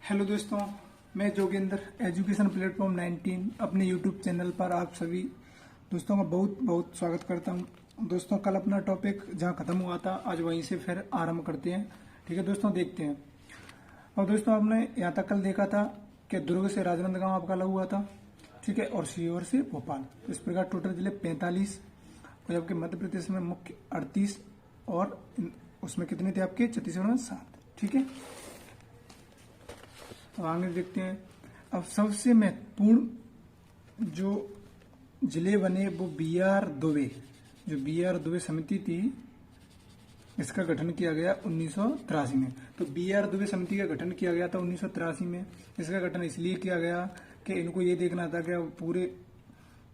Hello दोस्तों, मैं Jogendra education platform 19 अपने यूट्यूब चैनल पर आप सभी दोस्तों का बहुत बहुत स्वागत करता हूं। दोस्तों, कल अपना टॉपिक जहां खत्म हुआ था आज वहीं से फिर आरंभ करते हैं। ठीक है दोस्तों, देखते हैं। और दोस्तों, आपने यहाँ तक कल देखा था कि दुर्ग से राजनांदगांव आपका अलग हुआ था, ठीक है, और सीहोर से भोपाल। तो इस प्रकार टोटल जिले 45 और आपके मध्य प्रदेश में मुख्य 38 और उसमें कितने थे आपके छत्तीसगढ़ में 7। ठीक है, तो आगे देखते हैं। अब सबसे महत्वपूर्ण जो जिले बने वो BR दुबे, जो BR दुबे समिति थी, इसका गठन किया गया 1983 में। तो BR दुबे समिति का गठन किया गया था 1983 में। इसका गठन इसलिए किया गया कि इनको ये देखना था कि पूरे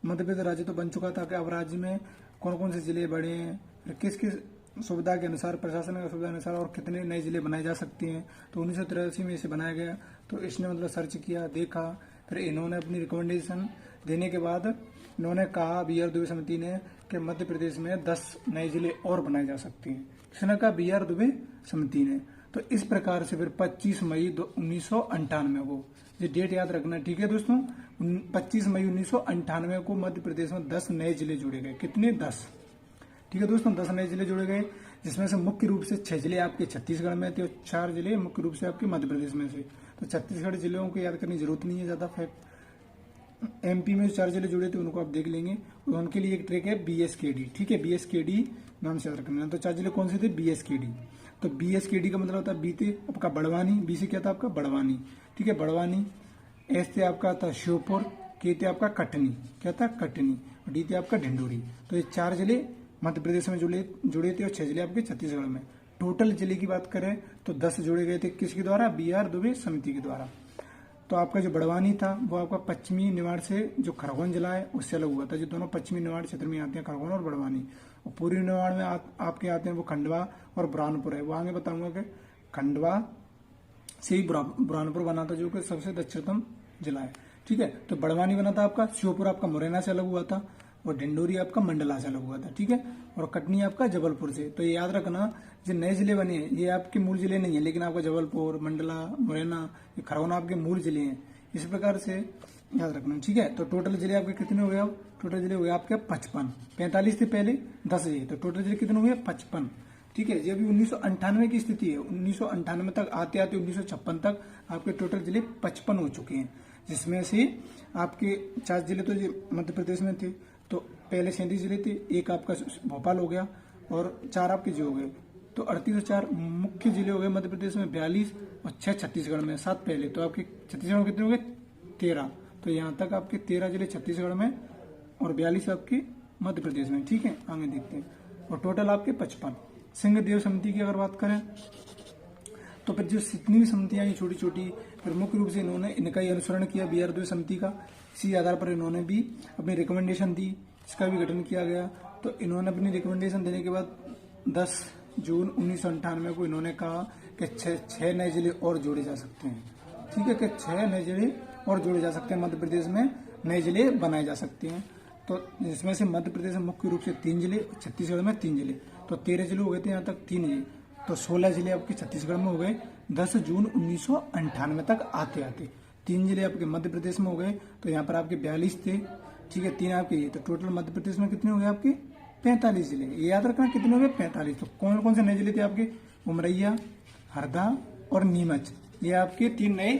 मध्य प्रदेश राज्य तो बन चुका था कि अब राज्य में कौन कौन से जिले बढ़े हैं, फिर किस किस सुविधा के अनुसार, प्रशासन की सुविधा के अनुसार और कितने नए जिले बनाए जा सकते हैं। तो 1983 में इसे बनाया गया। तो इसने मतलब सर्च किया, देखा, फिर इन्होंने अपनी रिकमेंडेशन देने के बाद इन्होंने कहा, BR दुबे समिति ने, कि मध्य प्रदेश में 10 नए जिले और बनाए जा सकते हैं। किसने कहा? BR दुबे समिति ने। तो इस प्रकार से फिर 25 मई 1998 को, ये डेट याद रखना, ठीक है दोस्तों, 25 मई 1998 को मध्य प्रदेश में 10 नए जिले जोड़े गए। कितने? 10। ठीक है दोस्तों, 10 नए जिले जोड़े गए, जिसमें से मुख्य रूप से 6 जिले आपके छत्तीसगढ़ में थे और 4 जिले मुख्य रूप से आपके मध्य प्रदेश में थे। तो छत्तीसगढ़ जिलों को याद करने की जरूरत नहीं है ज्यादा। फैक्ट MP में जो 4 जिले जुड़े थे उनको आप देख लेंगे। उनके लिए एक ट्रैक है BSKD। ठीक है, BSKD नाम से याद रखना। तो 4 जिले कौन से थे? BSKD। तो BSKD का मतलब होता है, B थे आपका बड़वानी, B से क्या था आपका? बड़वानी। ठीक है, बड़वानी। S थे आपका था श्योपुर, K थे आपका कटनी, क्या था? कटनी, और D थे आपका ढिंडोरी। तो ये 4 जिले मध्य प्रदेश में जुड़े थे और 6 जिले आपके छत्तीसगढ़ में। टोटल जिले की बात करें तो 10 जोड़े गए थे। किसके द्वारा? BR दुबे समिति के द्वारा। तो आपका जो बड़वानी था वो आपका पश्चिमी निवाड़ से, जो खरगोन जिला है, उससे अलग हुआ था। जो दोनों पश्चिमी निवाड़ क्षेत्र में आते हैं, खरगोन और बड़वानी। और पूर्वी निवाड़ में आपके आते हैं वो खंडवा और बुरहानपुर है। वो आगे बताऊंगा कि खंडवा से ही बुरहानपुर बना था, जो कि सबसे दक्षिणतम जिला है। ठीक है, तो बड़वानी बना था आपका, श्योपुर आपका मुरैना से अलग हुआ था, और ढिंडोरी आपका मंडला से अलग हुआ था। ठीक है, और कटनी आपका जबलपुर से। तो ये याद रखना, जो नए जिले बने हैं ये आपके मूल जिले नहीं है, लेकिन आपका जबलपुर, मंडला, मुरैना, ये खरगोन आपके मूल जिले हैं। इस प्रकार से याद रखना। ठीक है, तो टोटल जिले आपके कितने हो गए? अब टोटल जिले हो गए आपके 55। 45 थे पहले, 10 ये, तो टोटल जिले कितने हो गए? 55। ठीक है, ये अभी 1998 की स्थिति है। 1998 तक आते आते 1956 तक आपके टोटल जिले 55 हो चुके हैं, जिसमें से आपके 4 जिले तो मध्य प्रदेश में थे। तो पहले 37 जिले थे, एक आपका भोपाल हो गया और 4 आपके जो हो गए। तो 38 और 4 मुख्य जिले हो गए मध्य प्रदेश में 42 और 6 छत्तीसगढ़ में, 7 पहले। तो आपके छत्तीसगढ़ में कितने हो गए? 13। तो यहाँ तक आपके 13 जिले छत्तीसगढ़ में और 42 आपके मध्य प्रदेश में। ठीक है, आगे देखते हैं। और टोटल आपके 55। सिंह देव समिति की अगर बात करें तो फिर जो जितनी भी समितियां छोटी छोटी, फिर मुख्य रूप से इन्होंने इनका ही अनुसरण किया BR दुबे समिति का। इसी आधार पर इन्होंने भी अपनी रिकमेंडेशन दी, इसका भी गठन किया गया। तो इन्होंने अपनी रिकमेंडेशन देने के बाद 10 जून 1998 को इन्होंने कहा कि 6 नए जिले और जोड़े जा सकते हैं। ठीक है, कि 6 नए जिले और जोड़े जा सकते हैं, मध्य प्रदेश में नए जिले बनाए जा सकते हैं। तो जिसमें से मध्य प्रदेश में मुख्य रूप से 3 जिले और छत्तीसगढ़ में 3 जिले। तो 13 जिले हो गए थे यहाँ तक, 3 जिले, तो 16 जिले आपके छत्तीसगढ़ में हो गए 10 जून 1998 तक आते आते। 3 जिले आपके मध्य प्रदेश में हो गए, तो यहाँ पर आपके 42 थे। ठीक है, 3 आपके ये, तो टोटल मध्य प्रदेश में कितने हो गए आपके? 45 जिले। ये याद रखना कितने हो गए? 45। तो कौन कौन से नए जिले थे आपके? उमरैया, हरदा और नीमच, ये आपके 3 नए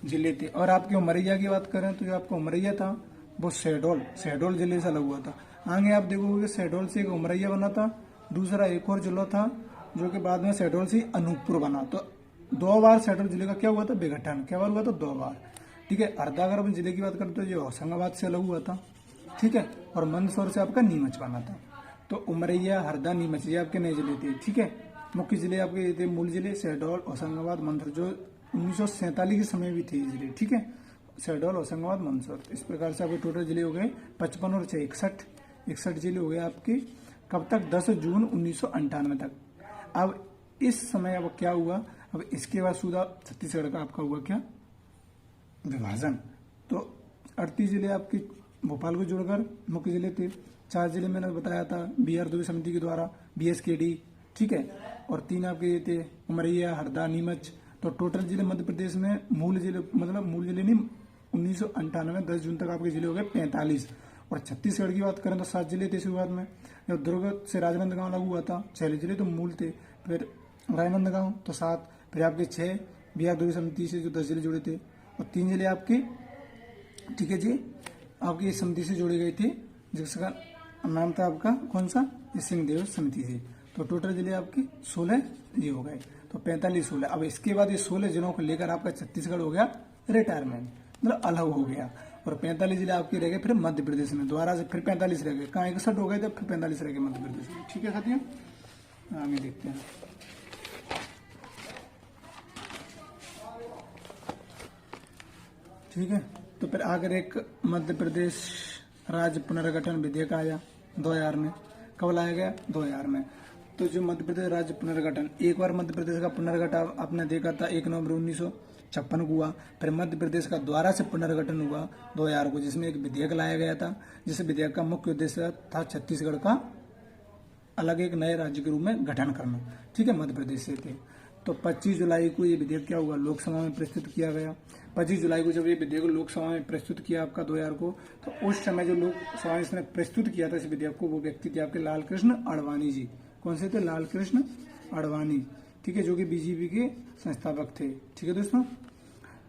जिले थे। और आपके उमरैया की बात करें तो जो आपका उमरैया था वो शहडोल जिले से अलग हुआ था। आगे आप देखोगे शहडोल से एक उमरैया बना था, दूसरा एक और जिला था जो कि बाद में शहडोल से अनूपपुर बना। तो 2 बार शहडोल जिले का क्या हुआ था? विघटन। क्या बार हुआ था? 2 बार। ठीक है, हरदा अगर अपन जिले की बात करें तो जो होशंगाबाद से अलग हुआ था। ठीक है, और मंदसौर से आपका नीमच बना था। तो उमरैया, हरदा, नीमच, ये आपके नए जिले थे। ठीक है, मुख्य जिले आपके ये थे, मूल जिले शहडोल, होशंगाबाद, मंदसौर, जो 1947 के समय भी थे ये जिले। ठीक है, शहडोल, होशंगाबाद, मंदसौर। इस प्रकार से आपके टोटल जिले हो गए 55 और 6 61 जिले हो गए आपके। कब तक? 10 जून 1998 तक। अब इस समय अब क्या हुआ? अब इसके बाद सूदा छत्तीसगढ़ का आपका हुआ क्या? विभाजन। तो 38 जिले आपके भोपाल को जोड़कर मुख्य जिले थे। 4 जिले मैंने बताया था BR दुबे समिति के द्वारा, BSKD। ठीक है, और 3 आपके ये थे उमरैया, हरदा, नीमच। तो टोटल जिले मध्य प्रदेश में मूल जिले मतलब मूल जिले नहीं 1998 10 जून तक आपके जिले हो गए 45। और छत्तीसगढ़ की बात करें तो 7 जिले थे शुरुआत में। जब दुर्ग से राजनांदगांव लागू हुआ था 6 जिले तो मूल थे, फिर राजनांदगांव तो 7, फिर आपके 6 बिहार दुर्ग समिति से जो 10 जिले जुड़े थे, और 3 जिले आपके, ठीक है जी, आपकी इस समिति से जोड़े गए थे जिसका नाम था आपका कौन सा, सिंहदेव समिति से। तो टोटल जिले आपके 16 ये हो गए, तो 45-16। अब इसके बाद ये 16 जिलों को लेकर आपका छत्तीसगढ़ हो गया रिटायरमेंट, मतलब अलग हो गया, और 45 जिले आपके रह गए फिर मध्य प्रदेश में, दोबारा से फिर 45 रह गए, कहाँ 61 हो गए थे, फिर 45 रह गए मध्य प्रदेश में। ठीक है साथियों, आगे देखते हैं। ठीक है, तो फिर आकर एक मध्य प्रदेश राज्य पुनर्गठन विधेयक आया 2000 में। कब लाया गया, 2000 में। तो जो मध्य प्रदेश राज्य पुनर्गठन, एक बार मध्य प्रदेश का पुनर्गठन आपने देखा था 1 नवंबर 1956 को हुआ, फिर मध्य प्रदेश का दोबारा से पुनर्गठन हुआ 2000 को, जिसमें एक विधेयक लाया गया था, जिस विधेयक का मुख्य उद्देश्य था छत्तीसगढ़ का अलग एक नए राज्य के रूप में गठन करना। ठीक है, मध्य प्रदेश से थे। तो 25 जुलाई को ये विधेयक क्या हुआ, लोकसभा में प्रस्तुत किया गया। 25 जुलाई को जब ये विधेयक लोकसभा में प्रस्तुत किया आपका 2000 को, तो उस समय जो लोकसभा में इसने प्रस्तुत किया था इस विधेयक को, वो व्यक्ति थे आपके लाल कृष्ण आडवाणी जी। कौन से थे, लाल कृष्ण आडवाणी। ठीक है, जो कि बीजेपी के संस्थापक थे। ठीक है दोस्तों,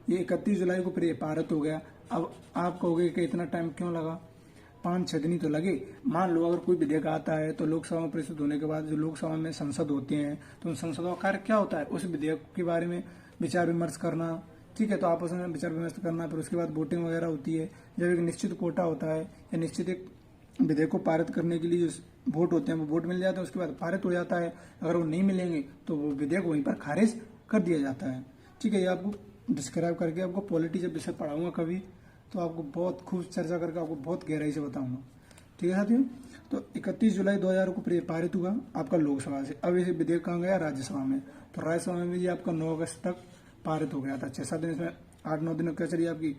ये 31 जुलाई को फिर ये पारित हो गया। अब आप कहोगे कि इतना टाइम क्यों लगा, 5-6 दिन ही तो लगे। मान लो अगर कोई विधेयक आता है तो लोकसभा में प्रस्तुत होने के बाद जो लोकसभा में संसद होते हैं, तो उन संसदों का कार्य क्या होता है, उस विधेयक के बारे में विचार विमर्श करना। ठीक है, तो आपस में विचार विमर्श करना, फिर उसके बाद वोटिंग वगैरह होती है। जब एक निश्चित कोटा होता है या निश्चित एक विधेयक को पारित करने के लिए जो वोट होते हैं वो वोट मिल जाते हैं, उसके बाद पारित हो जाता है। अगर वो नहीं मिलेंगे तो वो विधेयक वहीं पर खारिज कर दिया जाता है। ठीक है, ये आपको डिस्क्राइब करके आपको पॉलिटी जब विषय पढ़ाऊंगा कभी, तो आपको बहुत खूब चर्चा करके आपको बहुत गहराई से बताऊंगा। ठीक है साथियों, तो 31 जुलाई 2000 को पारित हुआ आपका लोकसभा से। अब ये विधेयक कहाँ गया, राज्यसभा में। तो राज्यसभा में ये आपका 9 अगस्त तक पारित हो गया था। 6-7 दिन, इसमें 8-9 दिन क्या चली आपकी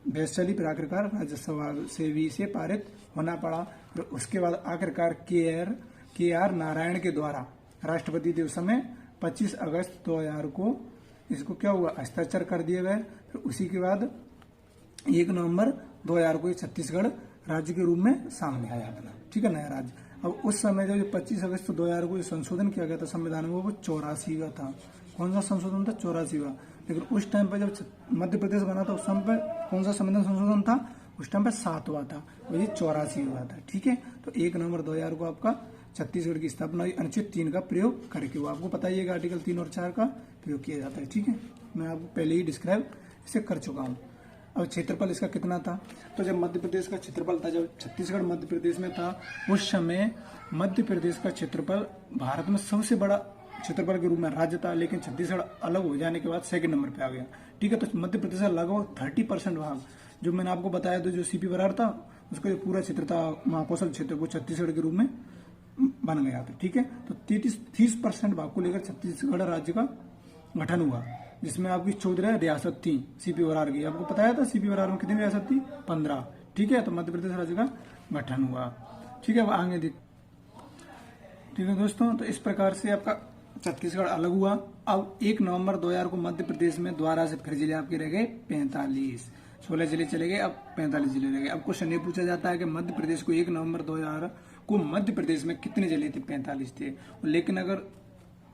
बहस चली, फिर आखिरकार राज्यसभा से भी इसे पारित होना पड़ा। फिर उसके बाद आखिरकार के आर नारायण के द्वारा, राष्ट्रपति थे उस समय, 25 अगस्त 2000 को इसको क्या हुआ, हस्ताक्षर कर दिए गए। फिर उसी के बाद 1 नवंबर 2000 को छत्तीसगढ़ राज्य के रूप में सामने आया अपना। ठीक है, नया राज्य। अब उस समय जब 25 अगस्त 2000 को संशोधन किया गया था संविधान में, वो 84वां था। कौन सा संशोधन था, 84वां। लेकिन उस टाइम पर जब मध्य प्रदेश बना था उस टाइम पर कौन सा संविधान संशोधन था, उस टाइम पर 7वां था, वही 84वां था। ठीक है, तो 1 नवंबर 2000 को आपका छत्तीसगढ़ की स्थापना हुई अनुच्छेद 3 का प्रयोग करके। वो आपको पता ही है कि आर्टिकल 3 और 4 का प्रयोग किया जाता है। ठीक है, मैं आपको पहले ही डिस्क्राइब इसे कर चुका हूँ। अब क्षेत्रफल इसका कितना था, तो जब मध्य प्रदेश का क्षेत्रफल था, जब छत्तीसगढ़ मध्य प्रदेश में था, उस समय मध्य प्रदेश का क्षेत्रफल भारत में सबसे बड़ा क्षेत्रफल के रूप में राज्य था। लेकिन छत्तीसगढ़ अलग हो जाने के बाद सेकंड नंबर पे आ गया। ठीक है, तो मध्य प्रदेश का लगभग 30% भाग, जो मैंने आपको बताया था, जो सीपी बरार था उसका जो पूरा क्षेत्र था महाकौशल क्षेत्र, वो छत्तीसगढ़ के रूप में बन गया था। ठीक है, तो 30% भाग को लेकर छत्तीसगढ़ राज्य का गठन हुआ, जिसमें आपकी 14 रियासत थी सीपी बरार की। आपको बताया था सीपी बरार में कितनी रियासत थी, 15। ठीक है, तो मध्य प्रदेश राज्य का गठन हुआ। ठीक है, अब आगे देख। ठीक है दोस्तों, तो इस प्रकार से आपका छत्तीसगढ़ अलग हुआ। अब 1 नवंबर 2000 को मध्य प्रदेश में दोबारा से फिर जिले आपके रह गए 45। 16 जिले चले गए, अब 45 जिले रह गए। अब क्वेश्चन ये पूछा जाता है कि मध्य प्रदेश को 1 नवंबर 2000 को मध्य प्रदेश में कितने जिले थे, 45 थे। लेकिन अगर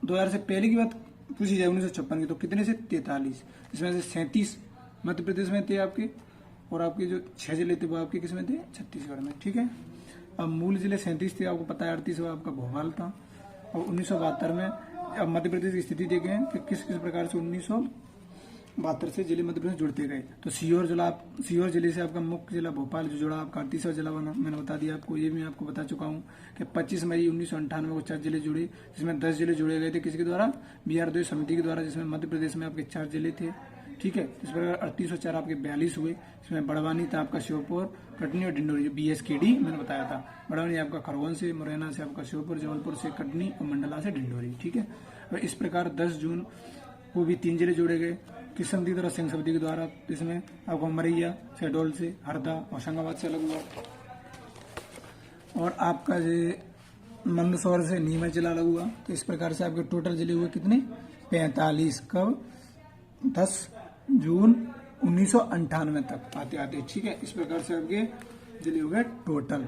2000 से पहले की बात पूछी जाए 1956 की, तो कितने से 43, इसमें से 37 मध्य प्रदेश में थे आपके, और आपके जो 6 जिले थे वो आपके किसमें थे, छत्तीसगढ़ में। ठीक है, अब मूल जिले 37 थे, आपको पता है 38 आपका भोपाल था। और 1972 में अब मध्य प्रदेश की स्थिति देखें कि किस किस प्रकार से 1972 से जिले मध्य प्रदेश जुड़ते गए। तो सीहोर जिले से आपका मुख्य जिला भोपाल जो जुड़ा, आपका 38वां जिला बना। मैंने बता दिया आपको, ये भी मैं आपको बता चुका हूँ कि 25 मई 1998 को 4 जिले जुड़े, जिसमें 10 जिले जुड़े गए थे किसके द्वारा, बिहार द्वय समिति के द्वारा, जिसमें मध्य प्रदेश में आपके 4 जिले थे। ठीक है, इस प्रकार 38 और 4 आपके 42 हुए। इसमें बड़वानी था आपका श्योपुर, कटनी और डिंडोरी, जो BSKD मैंने बताया था। बड़वानी आपका खरगोन से, मुरैना से आपका श्योपुर, जबलपुर से कटनी और मंडला से डिंडोरी। ठीक है, और इस प्रकार 10 जून को भी 3 जिले जोड़े गए किस समिति द्वारा, सिंह समिति के द्वारा। इसमें आपको मरैया, शहडोल से, हरदा, होशंगाबाद से अलग हुआ। और आपका जो मंदसौर से नीमच जिला अलग हुआ। तो इस प्रकार से आपके टोटल जिले हुए कितने, 45। कब, 10 जून 1998 तक आते आते। ठीक है, इस प्रकार से आपके जिले हो गए टोटल।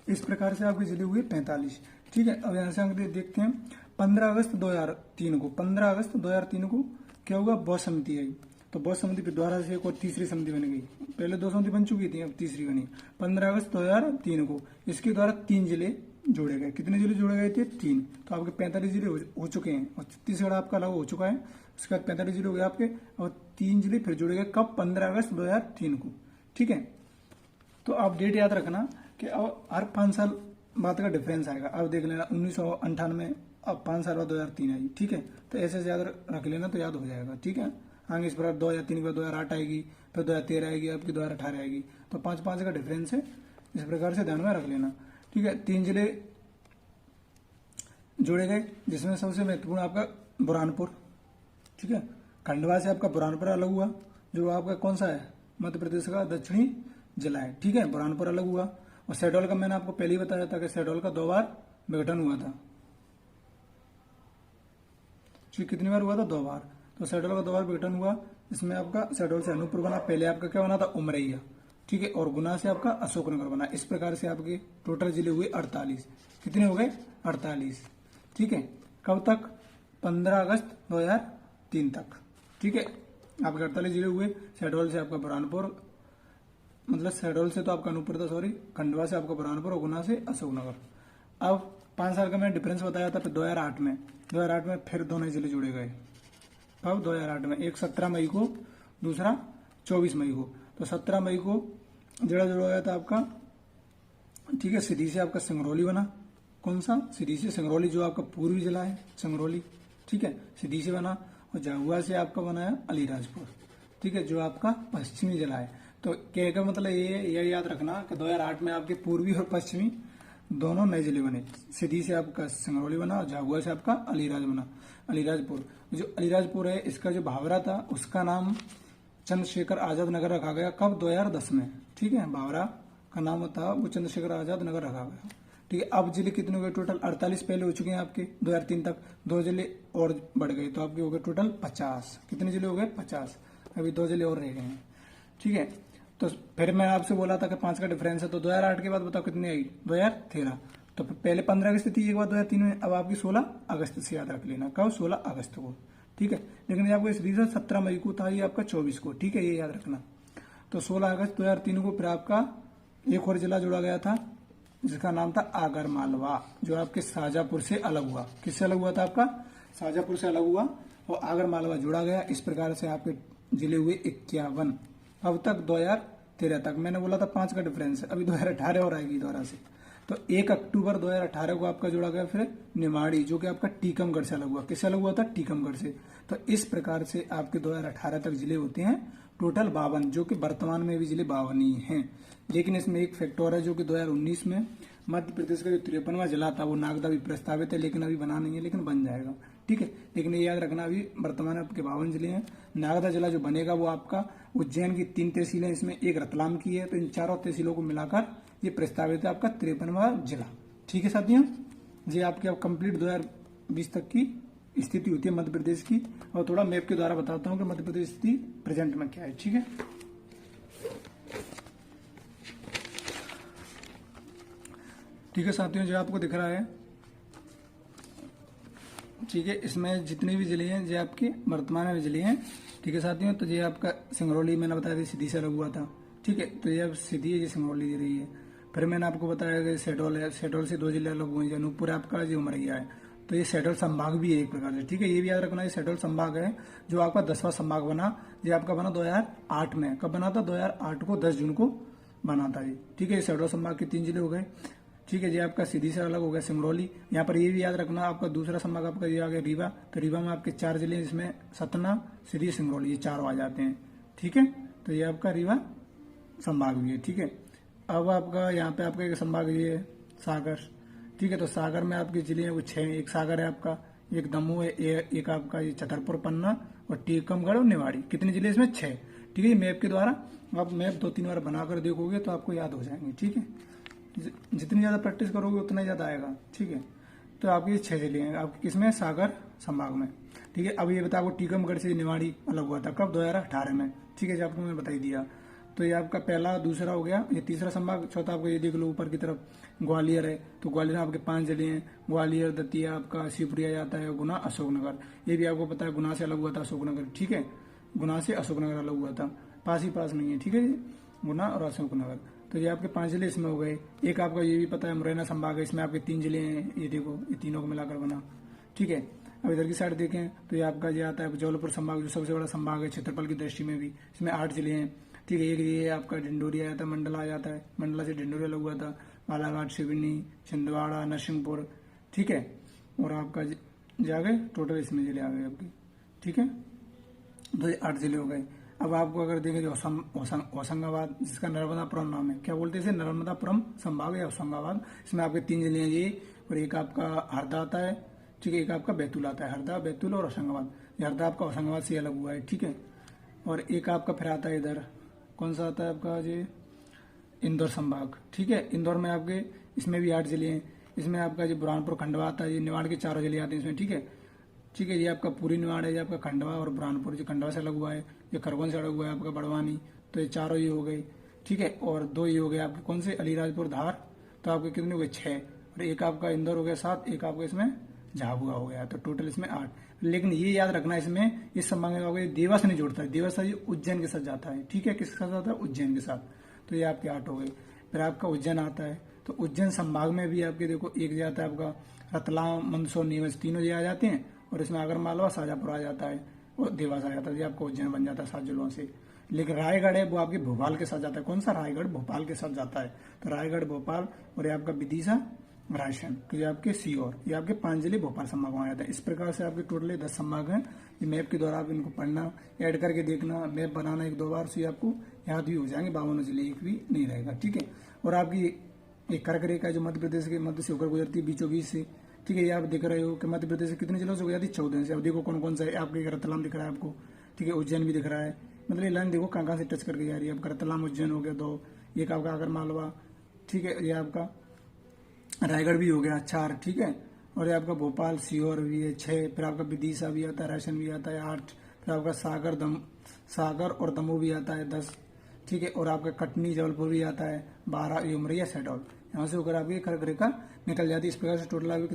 इस प्रकार से आपके जिले हुए 45। ठीक है, अब यहां से अंक देखते हैं। 15 अगस्त 2003 को, 15 अगस्त 2003 को क्या हुआ, बौद्ध समिति आई। तो बौद्ध समिति पे दोबारा से एक और तीसरी समिति बन गई। पहले 2 समिति बन चुकी थी, अब तीसरी बनी 15 अगस्त 2003 को। इसके द्वारा 3 जिले जोड़े गए। कितने जिले जोड़े गए थे, 3। तो आपके 45 जिले हो चुके हैं और छत्तीसगढ़ आपका अलग हो चुका है। उसके बाद 45 जिले हो गए आपके, और 3 जिले फिर जोड़े गए। कब, 15 अगस्त 2003 को। ठीक है, तो आप डेट याद रखना कि अब हर 5 साल बाद का डिफरेंस आएगा। अब देख लेना 1998, अब 5 साल बाद 2003 आई। ठीक है, तो ऐसे याद रख लेना तो याद हो जाएगा। ठीक है, आगे इस प्रकार 2003 के बाद 2008 आएगी, फिर 2013 आएगी, आपकी 2018 आएगी। तो 5-5 का डिफरेंस है, इस प्रकार से ध्यान में रख लेना। ठीक है, 3 जिले जोड़े गए, जिसमें सबसे महत्वपूर्ण आपका बुरहानपुर। ठीक है, खंडवा से आपका बुरहानपुर अलग हुआ, जो आपका कौन सा है, मध्य प्रदेश का दक्षिणी जिला है। ठीक है, बुरहानपुर अलग हुआ। और शहडोल का मैंने आपको पहले ही बताया था कि शहडोल का 2 बार विघटन हुआ था। कितनी बार हुआ था, 2 बार। तो शहडोल का 2 बार विघटन हुआ। इसमें आपका शहडोल से अनूपपुर बना, पहले आपका क्या बना था, उमरैया। ठीक है, और गुना से आपका अशोकनगर बना। इस प्रकार से आपके टोटल जिले हुए 48। कितने हो गए, 48। ठीक है, कब तक, 15 अगस्त 2003 तक। ठीक है, आपके 48 जिले हुए। शहडोल से आपका बुरहानपुर, मतलब शहडोल से तो आपका अनूपपुर था, सॉरी, खंडवा से आपका बुरहानपुर और गुना से अशोकनगर। अब 5 साल का मैंने डिफरेंस बताया था। फिर 2008 में फिर दोनों जिले जुड़े गए। कब, 2008 में। एक 17 मई को, दूसरा 24 मई को। तो 17 मई को जोड़ा गया था आपका, ठीक है, सीधी से आपका सिंगरौली बना। कौन सा, सीधी से सिंगरौली, जो आपका पूर्वी जिला है सिंगरौली। ठीक है, सीधी से बना। और झाबुआ से आपका बनाया अलीराजपुर। ठीक है, जो आपका पश्चिमी जिला है। तो कहने का मतलब ये याद रखना कि 2008 में आपके पूर्वी और पश्चिमी दोनों नए जिले बने। सीधी से आपका सिंगरौली बना और झाबुआ से आपका अलीराजपुर। जो अलीराजपुर है, इसका जो भावरा था उसका नाम चंद्रशेखर आजाद नगर रखा गया। कब, 2010 में। ठीक है, भावरा का नाम था वो चंद्रशेखर आजाद नगर रखा गया। ठीक है, अब जिले कितने हो गए टोटल, 48 पहले हो चुके हैं आपके 2003 तक। 2 जिले और बढ़ गए, तो आपके हो गए टोटल 50। कितने जिले हो गए, 50। अभी 2 जिले और रह गए हैं। ठीक है, तो फिर मैं आपसे बोला था कि 5 का डिफरेंस है। तो 2008 के बाद बताओ कितनी आई, 2013। तो पहले 15 अगस्त थी, एक बार 2003 में, अब आपकी 16 अगस्त से याद रख लेना। कब, 16 अगस्त को। ठीक है, लेकिन ये आपको इस रीजन 17 मई को था, ये आपका 24 को। ठीक है, ये याद रखना। तो 16 अगस्त 2003 को फिर आपका एक और जिला जोड़ा गया था, जिसका नाम था आगर मालवा, जो आपके शाहजहांपुर से अलग हुआ। किससे अलग हुआ था, आपका शाहजहांपुर से अलग हुआ और आगर मालवा जोड़ा गया। इस प्रकार से आपके जिले हुए 51। अब तक 2013 तक। मैंने बोला था 5 का डिफरेंस है, अभी 2018 और आएगी दोबारा से। तो 1 अक्टूबर 2018 को आपका जोड़ा गया फिर निमाड़ी, जो कि आपका टीकमगढ़ से अलग हुआ। किससे अलग हुआ था, टीकमगढ़ से। तो इस प्रकार से आपके 2018 तक जिले होते हैं टोटल 52, जो कि वर्तमान में भी जिले 52 ही हैं। लेकिन इसमें एक फैक्टर है, जो कि 2019 में मध्य प्रदेश का जो 53वां जिला था वो नागदा भी प्रस्तावित है, लेकिन अभी बना नहीं है, लेकिन बन जाएगा। ठीक है, लेकिन ये याद रखना अभी वर्तमान में आपके 52 जिले हैं। नागदा जिला जो बनेगा वो आपका उज्जैन की 3 तहसीलें, इसमें एक रतलाम की है। तो इन चारों तहसीलों को मिलाकर ये प्रस्तावित है आपका 53वां जिला। ठीक है साथियों, ये आपके अब कंप्लीट 2020 तक की स्थिति होती है मध्य प्रदेश की। और थोड़ा मैप के द्वारा बताता हूँ कि मध्य प्रदेश की प्रेजेंट में क्या है। ठीक है, ठीक है साथियों, जो आपको दिख रहा है, ठीक है, इसमें जितने भी जिले हैं ये आपके वर्तमान में जिले हैं। ठीक है साथियों, तो ये आपका सिंगरौली मैंने बताया था सीधी से अलग हुआ था। ठीक है, तो ये अब सीधी है, ये सिंगरौली दे रही है। फिर मैंने आपको बताया कि शहडोल है, शहडोल से 2 जिले अलग हुए हैं। अनूपपुर आपका जो उमरैया है, तो ये शहडोल संभाग भी है एक प्रकार से। ठीक है, ये भी याद रखना, ये शहडोल संभाग है, जो आपका 10वां संभाग बना। ये आपका बना 2008 में। कब बना था, 2008 को 10 जून को बना था ये। ठीक है, ये शहडोल संभाग के 3 जिले हो गए। ठीक है, ये आपका सीधी से अलग हो गया सिंगरौली। यहाँ पर ये भी याद रखना, आपका दूसरा संभाग आपका ये आ गया रीवा। तो रीवा में आपके 4 जिले, इसमें सतना, सीधी, सिंगरौली, ये चारों आ जाते हैं। ठीक है, तो ये आपका रीवा संभाग भी है। ठीक है, अब आपका यहाँ पे आपका एक संभाग ये है सागर। ठीक है, तो सागर में आपके जिले हैं वो 6। एक सागर है आपका, एक दमोह है, एक आपका ये छतरपुर, पन्ना और टीकमगढ़ और निवाड़ी। कितने जिले इसमें, 6। ठीक है, मैप के द्वारा आप मैप 2-3 बार बनाकर देखोगे तो आपको याद हो जाएंगे। ठीक है, जितनी ज्यादा प्रैक्टिस करोगे उतना ही ज्यादा आएगा। ठीक है, तो आपके 6 जिले हैं आपके किसमें, सागर संभाग में। ठीक है। अब ये बताओ टीकमगढ़ से निवाड़ी अलग हुआ था कब, 2018 में, ठीक है जी, आपको मैंने बता ही दिया। तो ये आपका पहला दूसरा हो गया, ये तीसरा संभाग। चौथा आपको ये देख लो ऊपर की तरफ ग्वालियर है, तो ग्वालियर में आपके 5 जिले हैं, ग्वालियर, दतिया, आपका शिवपुरिया जाता है, गुना, अशोकनगर। ये भी आपको पता है गुना से अलग हुआ था अशोकनगर, ठीक है, गुना से अशोकनगर अलग हुआ था, पास ही पास नहीं है, ठीक है जी, गुना और अशोकनगर। तो ये आपके 5 जिले इसमें हो गए। एक आपका ये भी पता है मुरैना संभाग है, इसमें आपके 3 जिले हैं, ये देखो ये तीनों को मिलाकर बना, ठीक है। अब इधर की साइड देखें तो ये आपका ये आता है जबलपुर संभाग, जो सबसे बड़ा संभाग है क्षेत्रफल की दृष्टि में भी, इसमें 8 जिले हैं, ठीक है। एक ये आपका डिंडोरी आ जाता है, मंडला आ जाता है, मंडला से डिंडोरी अलग हुआ था, बालाघाट, सिवनी, छिंदवाड़ा, नरसिंहपुर, ठीक है। और आपका जागे टोटल इसमें जिले आ गए आपके, ठीक है। तो ये 8 जिले हो गए। अब आपको अगर देखें जो होशंगाबाद, जिसका नर्मदापुरम नाम है, क्या बोलते हैं इसे, नर्मदापुरम संभाग या होशंगाबाद, इसमें आपके 3 जिले हैं ये, और एक आपका हरदा आता है, ठीक है, एक आपका बैतूल आता है, हरदा, बैतूल और होशंगाबाद। हरदा आपका होशंगाबाद से अलग हुआ है, ठीक है। और एक आपका फिर आता है इधर, कौन सा आता है आपका ये, इंदौर संभाग, ठीक है। इंदौर में आपके इसमें भी 8 जिले हैं, इसमें आपका जो बुरहानपुर, खंडवा आता है, ये निवाड़ के 4 जिले आते हैं इसमें, ठीक है, ठीक है। ये आपका पूरी निवाड़ है, ये आपका खंडवा और बुरहानपुर, जो खंडवा से अलग हुआ है, ये खरगोन से अलग हुआ है आपका बड़वानी, तो ये चारों ये हो गए, ठीक है। और 2 ये हो गए आपके कौन से, अलीराजपुर, धार, तो आपके कितने हो गए, 6, और एक आपका इंदौर हो गया 7, एक आपका इसमें झाबुआ हो गया, तो टोटल इसमें 8। लेकिन ये याद रखना इसमें इस संभाग में आपको देवास नहीं जोड़ता है, देवास ये उज्जैन के साथ जाता है, ठीक है, किसके साथ जाता है, उज्जैन के साथ। तो ये आपके 8 हो गए। फिर आपका उज्जैन आता है, तो उज्जैन संभाग में भी आपके देखो एक जाता है आपका रतलाम, मंदसौर, नीमच, तीनों ये आ जाते हैं, और इसमें आगरमालवा, शाजापुर आ जाता है, और देवास आ जाता है, ये आपका उज्जैन बन जाता है 7 जिलों से। लेकिन रायगढ़ है वो आपके भोपाल के साथ जाता है, कौन सा, रायगढ़ भोपाल के साथ जाता है, तो रायगढ़ भोपाल, और ये आपका विदिशा, रायसेन, तो ये आपके सीहोर, ये आपके 5 जिले भोपाल संभाग में आ जाता है। इस प्रकार से आपके टोटल 10 संभाग हैं। ये मैप के द्वारा आप इनको पढ़ना, ऐड करके देखना, मैप बनाना 1-2 बार से आपको याद भी हो जाएंगे, 52 जिले एक भी नहीं रहेगा, ठीक है। और आपकी एक कर्क रेखा जो मध्य प्रदेश के मध्य से होकर गुजरती है बीचों बीच से, ठीक है। ये आप देख रहे हो कि मध्य प्रदेश से कितने जिलों से हो जाती है, 14 से। अब देखो कौन कौन सा है, आपके रतलाम दिख रहा है आपको, ठीक है, उज्जैन भी दिख रहा है, मतलब ये लाइन देखो कहाँ कहाँ से टच करके जा रही है। आपका रतलाम उज्जैन हो गया 2, एक आपका आगरमालवा, ठीक है, ये आपका रायगढ़ भी हो गया 4, ठीक है। और ये आपका भोपाल, सीहोर भी है 6, फिर आपका विदिशा भी आता है, रायसेन भी आता है 8, फिर आपका सागर और दमोह भी आता है 10, ठीक है। और आपका कटनी, जबलपुर भी आता है 12, ये उमरिया, शहडोल, यहाँ से होकर आपकी कर्क रेखा निकल जाती है। इस प्रकार से टोटल आपके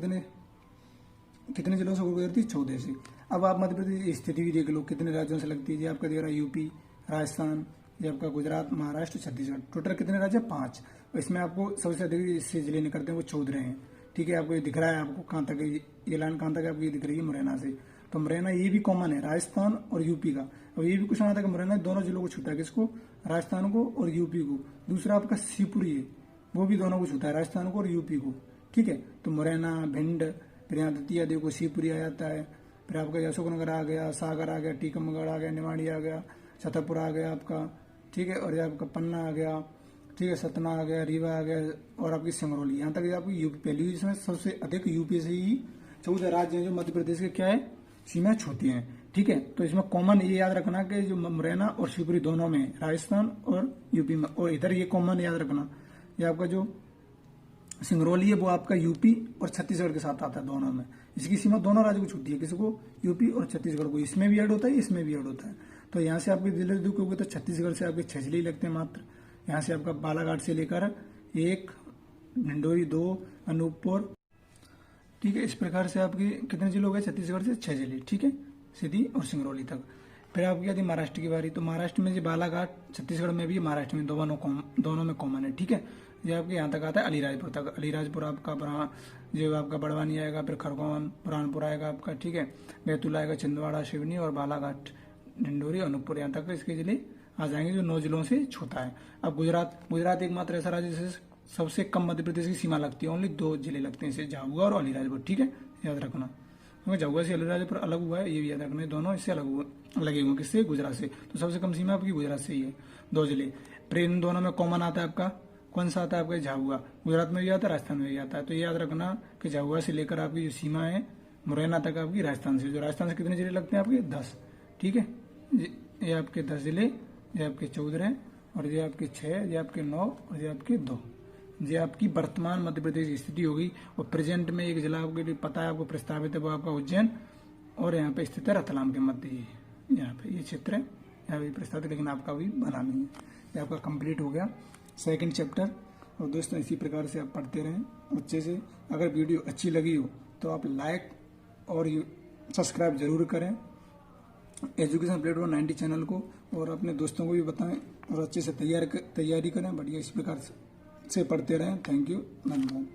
कितने जिलों से होकर गुजरती है, 14 से। अब आप मध्य प्रदेश की स्थिति भी देख लो, कितने राज्यों से लगती है। ये आपका दे रहा है यूपी, राजस्थान, ये आपका गुजरात, महाराष्ट्र, छत्तीसगढ़, टोटल कितने राज्य, 5। इसमें आपको सबसे अधिक इससे जिले निकलते हैं वो 14 हैं, ठीक है। आपको ये दिख रहा है, आपको कहाँ तक ये लाइन कहाँ तक आपको ये दिख रही है, मुरैना से, तो मुरैना ये भी कॉमन है राजस्थान और यूपी का। और ये भी कुछ आता है कि मुरैना दोनों जिलों को छूता है, किसको, राजस्थान को और यूपी को। दूसरा आपका शिवपुरी है, वो भी दोनों को छूता है, राजस्थान को और यूपी को, ठीक है। तो मुरैना, भिंड, फिर यहाँ दतिया देखो शिवपुरी आ जाता है, फिर आपका अशोकनगर आ गया, सागर आ गया, टीकमगढ़ आ गया, निवाड़ी आ गया, छतरपुर आ गया आपका, ठीक है। और ये आपका पन्ना आ गया, ठीक है, सतना आ गया, रीवा आ गया, और आपकी सिंगरौली, यहाँ तक आपकी यूपी पहली, इसमें सबसे अधिक यूपी से ही 14 राज्य हैं जो मध्य प्रदेश के क्या है, सीमा छूती हैं, ठीक है। तो इसमें कॉमन ये याद रखना कि जो मुरैना और शिवपुरी दोनों में, राजस्थान और यूपी में, और इधर ये कॉमन याद रखना, ये आपका जो सिंगरौली है वो आपका यूपी और छत्तीसगढ़ के साथ आता है, दोनों में। इसकी सीमा दोनों राज्यों को छूती है, किसको, यूपी और छत्तीसगढ़ को। इसमें भी ऐड होता है, इसमें भी ऐड होता है। तो यहाँ से आपके जिले देखोगे तो छत्तीसगढ़ से आपके 6 जिले लगते हैं मात्र। यहाँ से आपका बालाघाट से लेकर 1, ढिंडोरी 2, अनूपपुर, ठीक है। इस प्रकार से आपके कितने जिले हो गए, छत्तीसगढ़ से 6 जिले, ठीक है, सीधी और सिंगरौली तक। फिर आपकी आती महाराष्ट्र की बारी, तो महाराष्ट्र में जो बालाघाट, छत्तीसगढ़ में भी, महाराष्ट्र में दोनों में कॉमन है, ठीक है। ये आपके यहाँ तक आता है अलीराजपुर तक, अलीराजपुर आपका जो आपका बड़वानी आएगा, फिर खरगोन, बुरहानपुर आएगा आपका, ठीक है, बैतूल आएगा, छिंदवाड़ा, सिवनी, और बालाघाट, ढिंडोरी, अनूपपुर, यहाँ तक इसके जिले आ जाएंगे जो 9 जिलों से छूता है। अब गुजरात एकमात्र ऐसा राज्य जिससे सबसे कम मध्य प्रदेश की सीमा लगती है, ओनली 2 जिले लगते हैं, इसे झाबुआ और अलीराजपुर, ठीक है, याद रखना, क्योंकि झाबुआ से अलीराजपुर अलग हुआ है, ये भी याद रखना, दोनों इससे लगे हुए, किससे, गुजरात से। तो सबसे कम सीमा आपकी गुजरात से ही है, 2 जिले। फिर इन दोनों में कॉमन आता है आपका, कौन सा आता है आपका, झाबुआ, गुजरात में भी आता है, राजस्थान में भी आता है। तो ये याद रखना कि झाबुआ से लेकर आपकी जो सीमा है मुरैना तक आपकी राजस्थान से, जो राजस्थान से कितने जिले लगते हैं आपके, 10, ठीक है। ये आपके 10 जिले, ये आपके 14, और ये आपके 6, ये आपके 9, और ये आपके 2। ये आपकी वर्तमान मध्य प्रदेश की स्थिति होगी। और प्रेजेंट में एक जिला आपके लिए पता है, आपको प्रस्तावित है, वो आपका उज्जैन, और यहाँ पे स्थित है रतलाम के मध्य, यहाँ पे ये क्षेत्र है, यहाँ पे प्रस्तावित है, लेकिन आपका अभी बना नहीं है। ये आपका कंप्लीट हो गया सेकंड चैप्टर। और दोस्तों इसी प्रकार से आप पढ़ते रहें अच्छे से। अगर वीडियो अच्छी लगी हो तो आप लाइक और सब्सक्राइब जरूर करें एजुकेशन प्लेटफॉर्म 90 चैनल को, और अपने दोस्तों को भी बताएं और अच्छे से तैयारी करें। बढ़िया इस प्रकार से पढ़ते रहें। थैंक यू, धन्यवाद।